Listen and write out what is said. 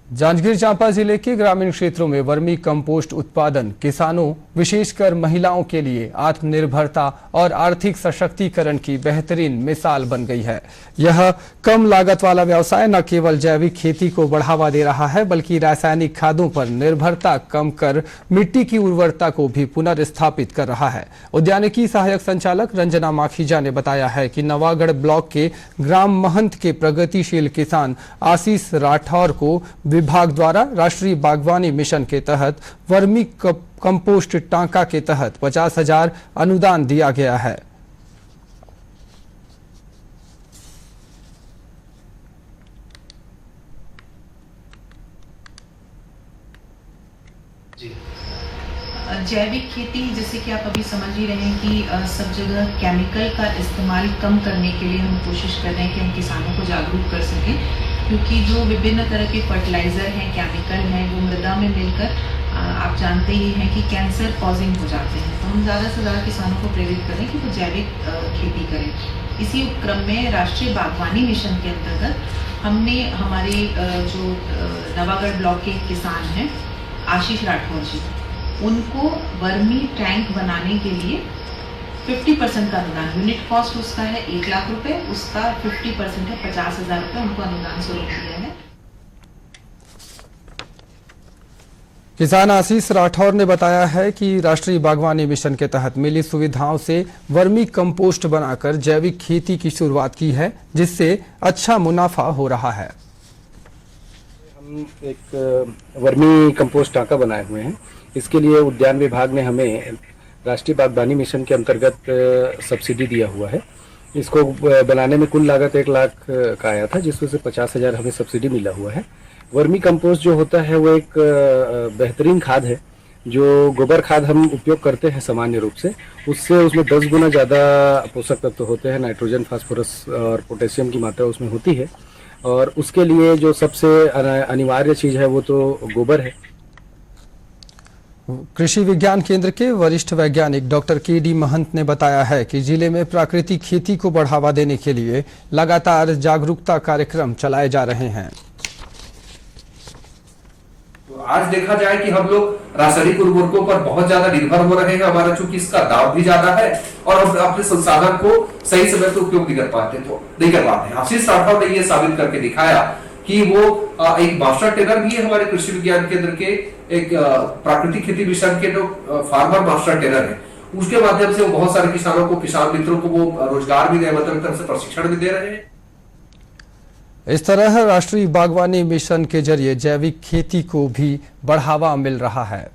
जांजगीर चांपा जिले के ग्रामीण क्षेत्रों में वर्मी कंपोस्ट उत्पादन किसानों विशेषकर महिलाओं के लिए आत्मनिर्भरता और आर्थिक सशक्तिकरण की बेहतरीन मिसाल बन गई है। यह कम लागत वाला व्यवसाय न केवल जैविक खेती को बढ़ावा दे रहा है बल्कि रासायनिक खादों पर निर्भरता कम कर मिट्टी की उर्वरता को भी पुनर्स्थापित कर रहा है। उद्यानिकी सहायक संचालक रंजना माखीजा ने बताया है कि नवागढ़ ब्लॉक के ग्राम महंत के प्रगतिशील किसान आशीष राठौर को विभाग द्वारा राष्ट्रीय बागवानी मिशन के तहत वर्मी कंपोस्ट टांका के तहत 50,000 अनुदान दिया गया है। जैविक खेती, जैसे कि आप अभी समझ ही रहे हैं कि सब जगह केमिकल का इस्तेमाल कम करने के लिए हम कोशिश कर रहे हैं कि हम किसानों को जागरूक कर सकें, क्योंकि जो विभिन्न तरह के फर्टिलाइज़र हैं, केमिकल हैं, वो मृदा में मिलकर आप जानते ही हैं कि कैंसर कॉजिंग हो जाते हैं। तो हम ज़्यादा से ज़्यादा किसानों को प्रेरित करें कि वो जैविक खेती करें। इसी उपक्रम में राष्ट्रीय बागवानी मिशन के अंतर्गत हमने हमारे जो नवागढ़ ब्लॉक के किसान हैं आशीष राठौर जी, उनको वर्मी टैंक बनाने के लिए 50% का अनुदान, यूनिट कॉस्ट उसका है 1 लाख रुपए, उसका 50% है 50,000 रुपए उनको अनुदान स्वरूप दिया है। किसान आशीष राठौर ने बताया है कि राष्ट्रीय बागवानी मिशन के तहत मिली सुविधाओं से वर्मी कंपोस्ट बनाकर जैविक खेती की शुरुआत की है, जिससे अच्छा मुनाफा हो रहा है। हम एक वर्मी कंपोस्ट टांका बनाए हुए हैं। इसके लिए उद्यान विभाग ने हमें राष्ट्रीय बागवानी मिशन के अंतर्गत सब्सिडी दिया हुआ है। इसको बनाने में कुल लागत 1 लाख का आया था, जिसमें से 50,000 हमें सब्सिडी मिला हुआ है। वर्मी कंपोस्ट जो होता है वो एक बेहतरीन खाद है। जो गोबर खाद हम उपयोग करते हैं सामान्य रूप से, उससे उसमें 10 गुना ज़्यादा पोषक तत्व होते हैं। नाइट्रोजन, फास्फोरस और पोटेशियम की मात्रा उसमें होती है, और उसके लिए जो सबसे अनिवार्य चीज़ है वो तो गोबर है। कृषि विज्ञान केंद्र के वरिष्ठ वैज्ञानिक डॉक्टर के.डी. महंत ने बताया है कि जिले में प्राकृतिक खेती को बढ़ावा देने के लिए लगातार जागरूकता कार्यक्रम चलाए जा रहे हैं। तो आज देखा जाए कि हम लोग रासायनिक उर्वरकों पर बहुत ज्यादा निर्भर हो रहे हैं। हमारा चूंकि इसका दाम भी ज्यादा है और हम अपने संसाधन को सही समय पर उपयोग नहीं कर पाते हैं। आशीष राठौर ने ये साबित करके दिखाया कि वो एक मास्टर ट्रेनर भी है हमारे कृषि विज्ञान केंद्र के, एक प्राकृतिक खेती मिशन के जो फार्मर मास्टर ट्रेनर है, उसके माध्यम से वो बहुत सारे किसानों को, किसान मित्रों को वो रोजगार भी दे, मतलब तरफ से प्रशिक्षण भी दे रहे हैं। इस तरह राष्ट्रीय बागवानी मिशन के जरिए जैविक खेती को भी बढ़ावा मिल रहा है।